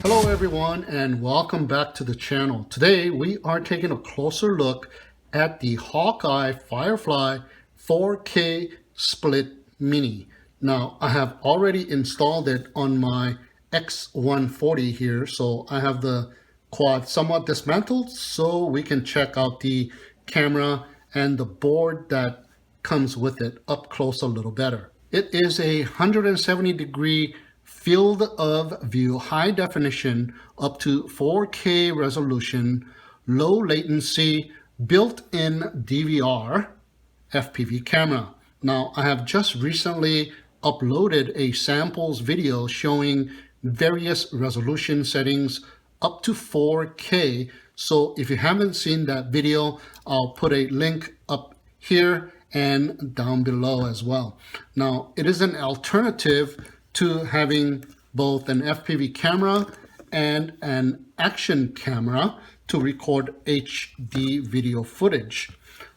Hello everyone and welcome back to the channel. Today we are taking a closer look at the Hawkeye Firefly 4K Split Mini. Now I have already installed it on my X140 here, so I have the quad somewhat dismantled so we can check out the camera and the board that comes with it up close a little better. It is a 170-degree field of view, high definition, up to 4K resolution, low latency, built-in DVR FPV camera. Now, I have just recently uploaded a samples video showing various resolution settings up to 4K. So if you haven't seen that video, I'll put a link up here and down below as well. Now, it is an alternative to having both an FPV camera and an action camera to record HD video footage.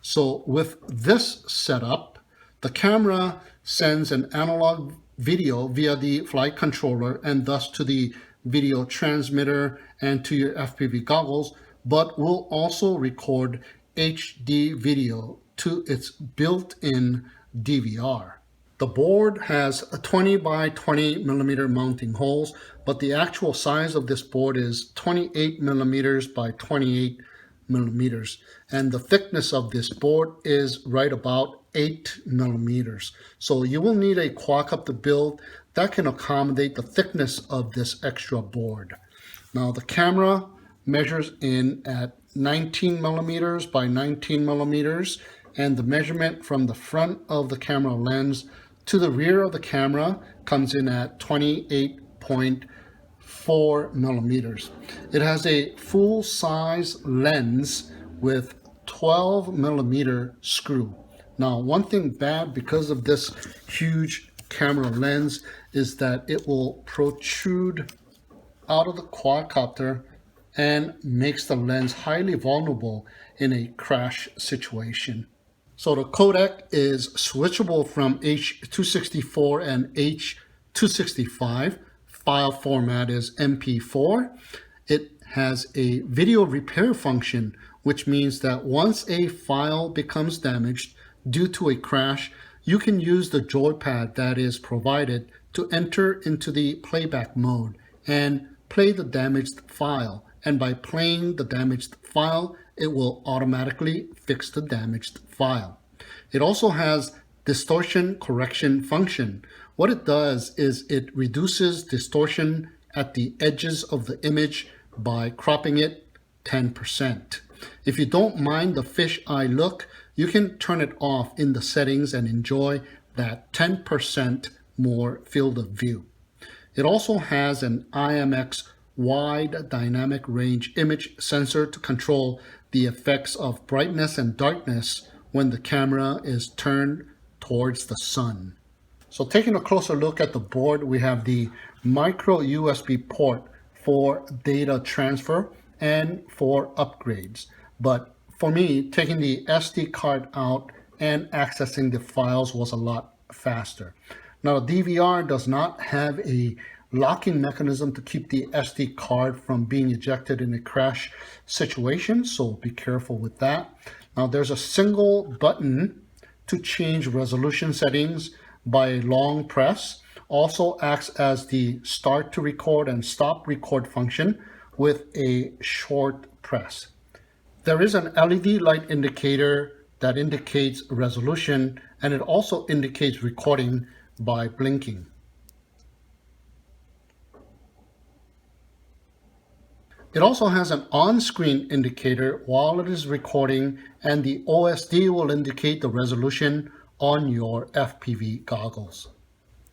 So with this setup, the camera sends an analog video via the flight controller and thus to the video transmitter and to your FPV goggles, but will also record HD video to its built-in DVR. The board has a 20 by 20 millimeter mounting holes, but the actual size of this board is 28 millimeters by 28 millimeters. And the thickness of this board is right about 8 millimeters. So you will need a quadcopter build that can accommodate the thickness of this extra board. Now the camera measures in at 19 millimeters by 19 millimeters, and the measurement from the front of the camera lens to the rear of the camera comes in at 28.4 millimeters. It has a full-size lens with 12 millimeter screw. Now, one thing bad because of this huge camera lens is that it will protrude out of the quadcopter and makes the lens highly vulnerable in a crash situation. So the codec is switchable from H.264 and H.265. File format is MP4. It has a video repair function, which means that once a file becomes damaged due to a crash, you can use the joypad that is provided to enter into the playback mode and play the damaged file. And by playing the damaged file, it will automatically fix the damaged file. It also has distortion correction function. What it does is it reduces distortion at the edges of the image by cropping it 10%. If you don't mind the fisheye look, you can turn it off in the settings and enjoy that 10% more field of view. It also has an IMX wide dynamic range image sensor to control the effects of brightness and darkness when the camera is turned towards the sun. So taking a closer look at the board, we have the micro USB port for data transfer and for upgrades. But for me, taking the SD card out and accessing the files was a lot faster. Now, the DVR does not have a locking mechanism to keep the SD card from being ejected in a crash situation, so be careful with that. Now, there's a single button to change resolution settings by a long press. Also acts as the start to record and stop record function with a short press. There is an LED light indicator that indicates resolution, and it also indicates recording by blinking. It also has an on-screen indicator while it is recording, and the OSD will indicate the resolution on your FPV goggles.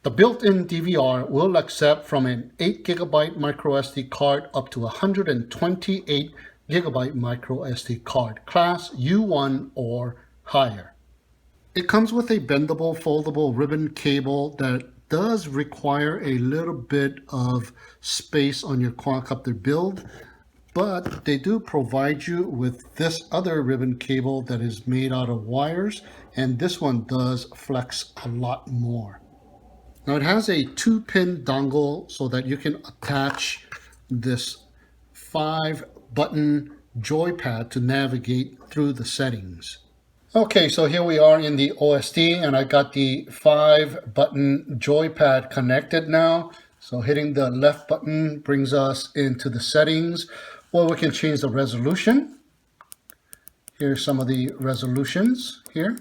The built-in DVR will accept from an 8GB microSD card up to a 128GB microSD card, class U1 or higher. It comes with a bendable, foldable ribbon cable that does require a little bit of space on your quadcopter build, but they do provide you with this other ribbon cable that is made out of wires, and this one does flex a lot more. Now it has a 2-pin dongle so that you can attach this 5-button joypad to navigate through the settings. Okay, so here we are in the OSD, and I got the 5-button joypad connected now. So hitting the left button brings us into the settings where we can change the resolution. Here's some of the resolutions here.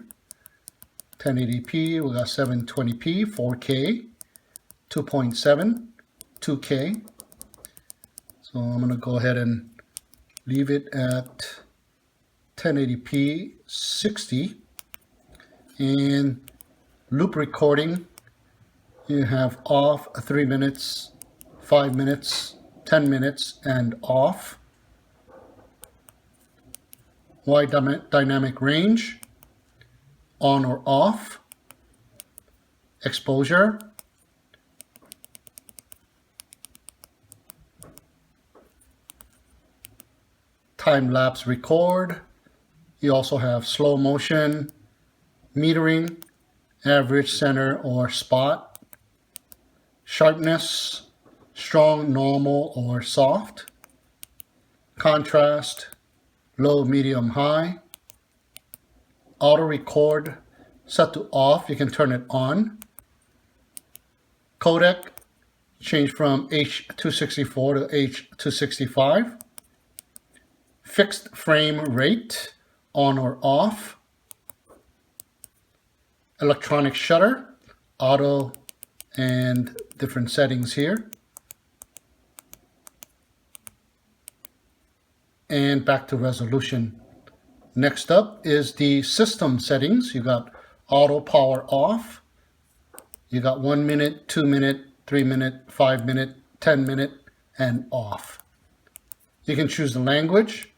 1080p, we got 720p, 4K, 2.7, 2K. So I'm going to go ahead and leave it at 1080p 60. And loop recording, you have off 3 minutes, 5 minutes, 10 minutes, and off. Wide dynamic range, on or off. Exposure. Time-lapse record. You also have slow motion, metering, average, center, or spot. Sharpness, strong, normal, or soft. Contrast, low, medium, high. Auto record, set to off, you can turn it on. Codec, change from H.264 to H.265. Fixed frame rate, on or off. Electronic shutter, auto, and different settings here. And back to resolution. Next up is the system settings. You got auto power off. You got 1 minute, 2 minute, 3 minute, 5 minute, 10 minute, and off. You can choose the language.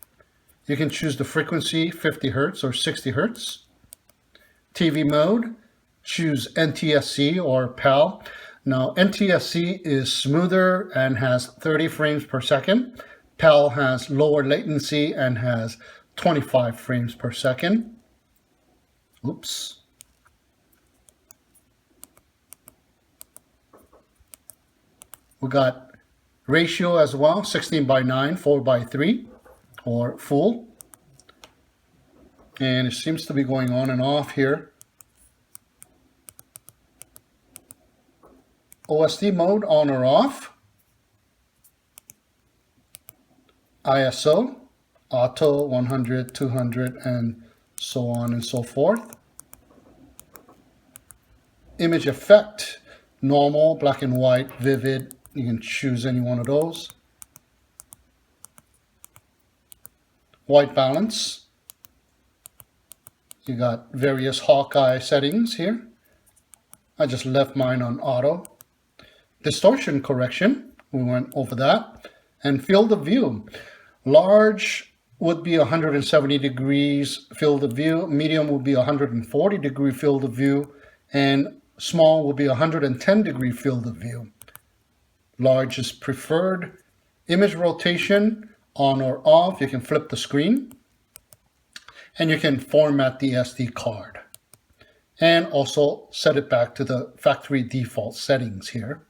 You can choose the frequency, 50 Hertz or 60 Hertz. TV mode, choose NTSC or PAL. Now, NTSC is smoother and has 30 frames per second. PAL has lower latency and has 25 frames per second. Oops. We got ratio as well, 16:9, 4:3, or full. And it seems to be going on and off here. OSD mode, on or off. ISO, auto, 100, 200, and so on and so forth. Image effect, normal, black and white, vivid. You can choose any one of those. White balance. You got various Hawkeye settings here. I just left mine on auto. Distortion correction, we went over that. And field of view. Large would be 170 degrees field of view. Medium would be 140 degree field of view. And small would be 110 degree field of view. Large is preferred. Image rotation, on or off. You can flip the screen. And you can format the SD card. And also set it back to the factory default settings here.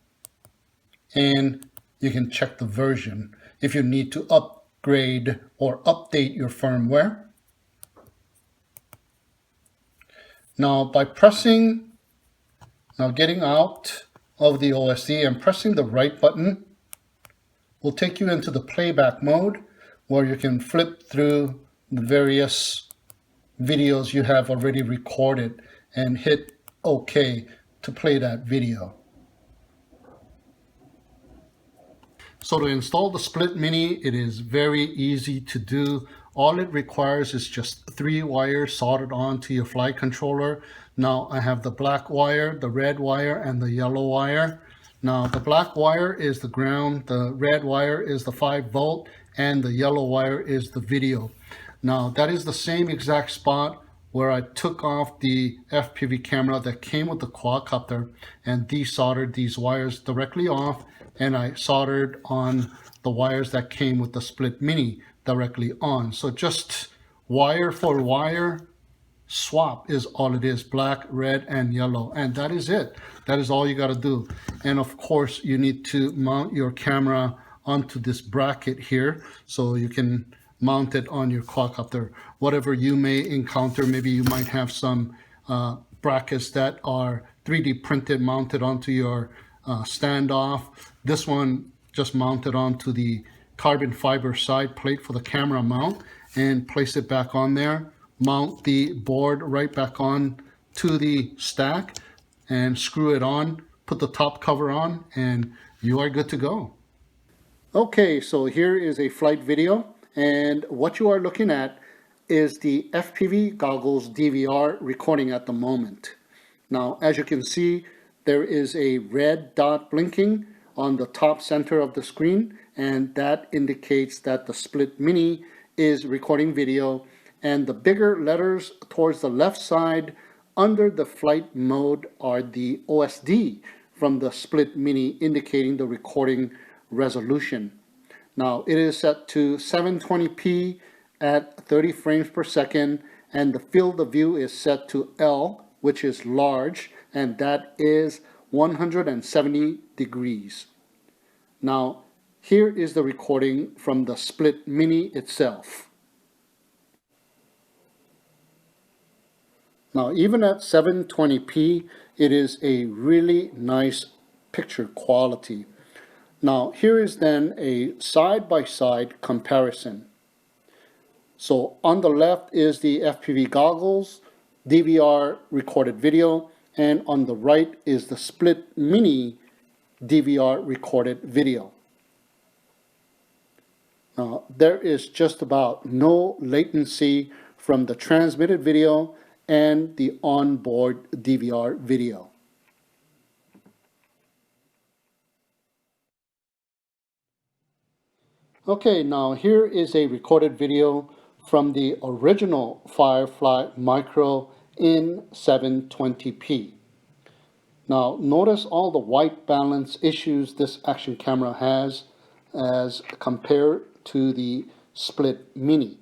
And you can check the version if you need to upgrade or update your firmware. Now getting out of the OSD and pressing the right button will take you into the playback mode where you can flip through the various videos you have already recorded and hit OK to play that video. So to install the Split Mini, it is very easy to do. All it requires is just 3 wires soldered onto your flight controller. Now I have the black wire, the red wire, and the yellow wire. Now the black wire is the ground, the red wire is the 5-volt, and the yellow wire is the video. Now that is the same exact spot where I took off the FPV camera that came with the quadcopter and desoldered these wires directly off, and I soldered on the wires that came with the Split Mini directly on. So just wire for wire swap is all it is, black, red, and yellow, and that is it. That is all you got to do. And of course you need to mount your camera onto this bracket here, so you can mount it on your quadcopter. Whatever you may encounter, maybe you might have some brackets that are 3D printed mounted onto your standoff. This one just mounted onto the carbon fiber side plate for the camera mount, and place it back on there. Mount the board right back on to the stack and screw it on, put the top cover on, and you are good to go. Okay, so here is a flight video, and what you are looking at is the FPV goggles DVR recording at the moment. Now, as you can see, there is a red dot blinking on the top center of the screen, and that indicates that the Split Mini is recording video, and the bigger letters towards the left side under the flight mode are the OSD from the Split Mini, indicating the recording resolution. Now it is set to 720p at 30 frames per second, and the field of view is set to L, which is large, and that is 170 degrees. Now here is the recording from the Split Mini itself. Now even at 720p, it is a really nice picture quality. Now here is then a side-by-side comparison. So on the left is the FPV goggles, DVR recorded video, and on the right is the Split Mini DVR recorded video. Now there is just about no latency from the transmitted video and the onboard DVR video. Okay, now here is a recorded video from the original Firefly Micro in 720p. Now notice all the white balance issues this action camera has as compared to the Split Mini.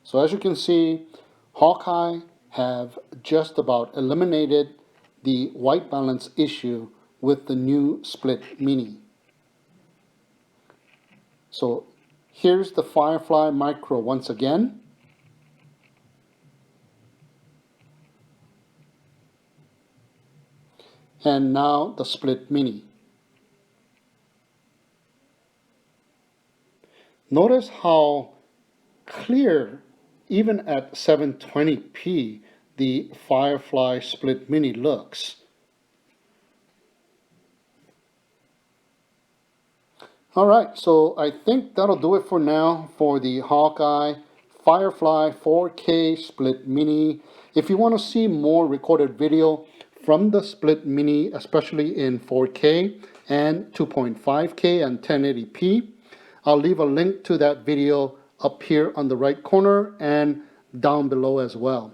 So as you can see, Hawkeye have just about eliminated the white balance issue with the new Split Mini. So here's the Firefly Micro once again. And now the Split Mini. Notice how clear, even at 720p, the Firefly Split Mini looks. Alright, so I think that'll do it for now for the Hawkeye Firefly 4K Split Mini. If you want to see more recorded video from the Split Mini, especially in 4K and 2.5K and 1080p, I'll leave a link to that video up here on the right corner and down below as well.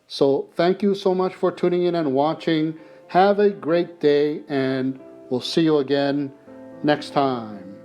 So thank you so much for tuning in and watching. Have a great day, and we'll see you again next time.